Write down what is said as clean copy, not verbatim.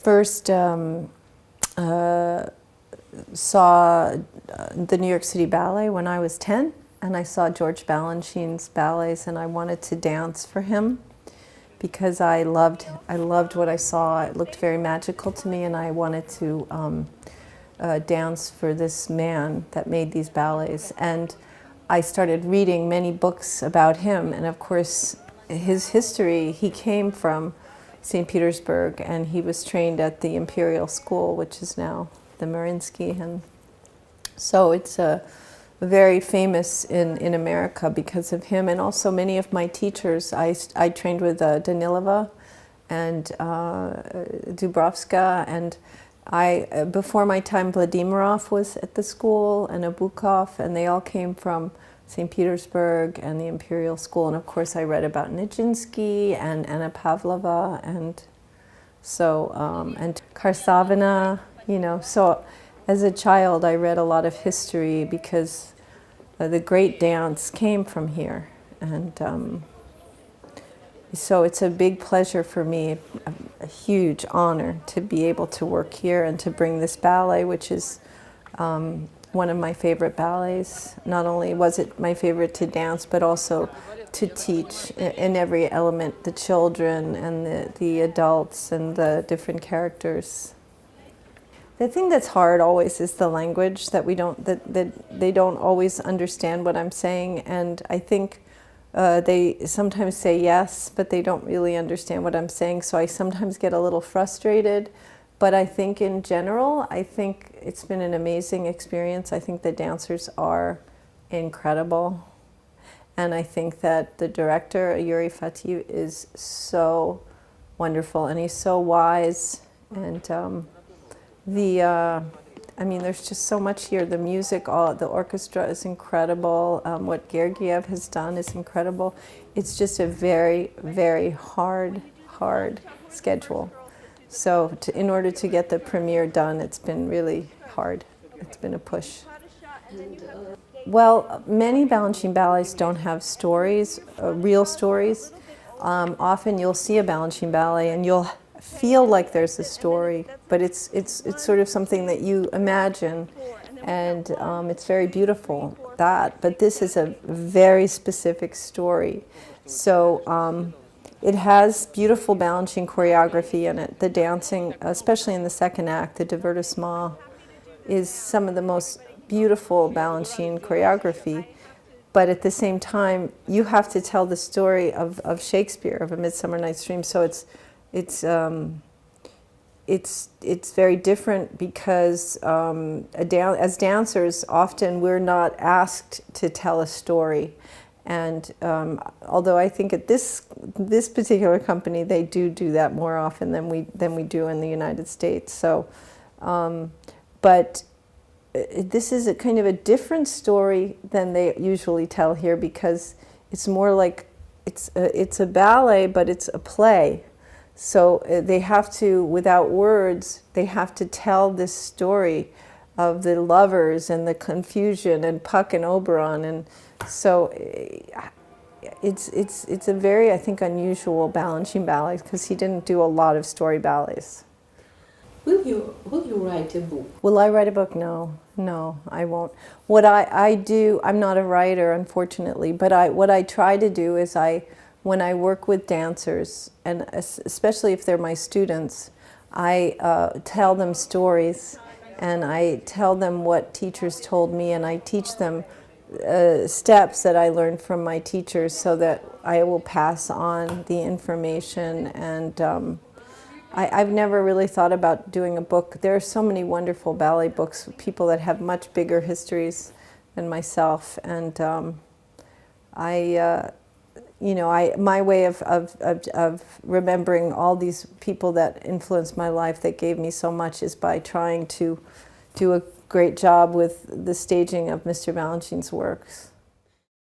first saw the New York City Ballet when I was 10, and I saw George Balanchine's ballets, and I wanted to dance for him because I loved what I saw. It looked very magical to me, and I wanted to dance for this man that made these ballets. And I started reading many books about him, and of course his history, he came from St. Petersburg, and he was trained at the Imperial School, which is now the Mariinski, and so it's very famous in America because of him. And also many of my teachers, I trained with Danilova and Dubrovska, and before my time, Vladimirov was at the school, and Nabokov, and they all came from St. Petersburg and the Imperial School. And of course I read about Nijinsky and Anna Pavlova, and so and Karsavina, you know. So as a child I read a lot of history because the great dance came from here, and so it's a big pleasure for me, a huge honor to be able to work here and to bring this ballet, which is one of my favorite ballets. Not only was it my favorite to dance, but also to teach in every element, the children and the adults and the different characters. The thing that's hard always is the language, that they don't always understand what I'm saying, and I think they sometimes say yes, but they don't really understand what I'm saying, so I sometimes get a little frustrated. But I think in general, I think it's been an amazing experience. I think the dancers are incredible. And I think that the director, Yuri Fatih, is so wonderful, and he's so wise. And I mean, there's just so much here. The music, the orchestra is incredible. What Gergiev has done is incredible. It's just a very, very hard schedule. So in order to get the premiere done, it's been really hard. It's been a push. Well, many Balanchine ballets don't have stories, real stories. Often you'll see a Balanchine ballet and you'll feel like there's a story, but it's sort of something that you imagine, and it's very beautiful, but this is a very specific story. So it has beautiful Balanchine choreography in it. The dancing, especially in the second act, the divertissement, is some of the most beautiful Balanchine choreography. But at the same time, you have to tell the story of Shakespeare, of A Midsummer Night's Dream. So it's very different because as dancers, often we're not asked to tell a story. And although I think at this particular company they do that more often than we do in the United States. So, but this is a kind of a different story than they usually tell here, because it's more like it's a ballet, but it's a play. So they have to, without words, they have to tell this story of the lovers and the confusion and Puck and Oberon, and so it's a very, I think, unusual Balanchine ballet, because he didn't do a lot of story ballets. Will you write a book? Will I write a book? No, I won't. What I do, I'm not a writer, unfortunately, but what I try to do is when I work with dancers, and especially if they're my students, I tell them stories, and I tell them what teachers told me, and I teach them steps that I learned from my teachers, so that I will pass on the information. And I've never really thought about doing a book. There are so many wonderful ballet books, people that have much bigger histories than myself, and my way of remembering all these people that influenced my life, that gave me so much, is by trying to do a great job with the staging of Mr. Balanchine's works.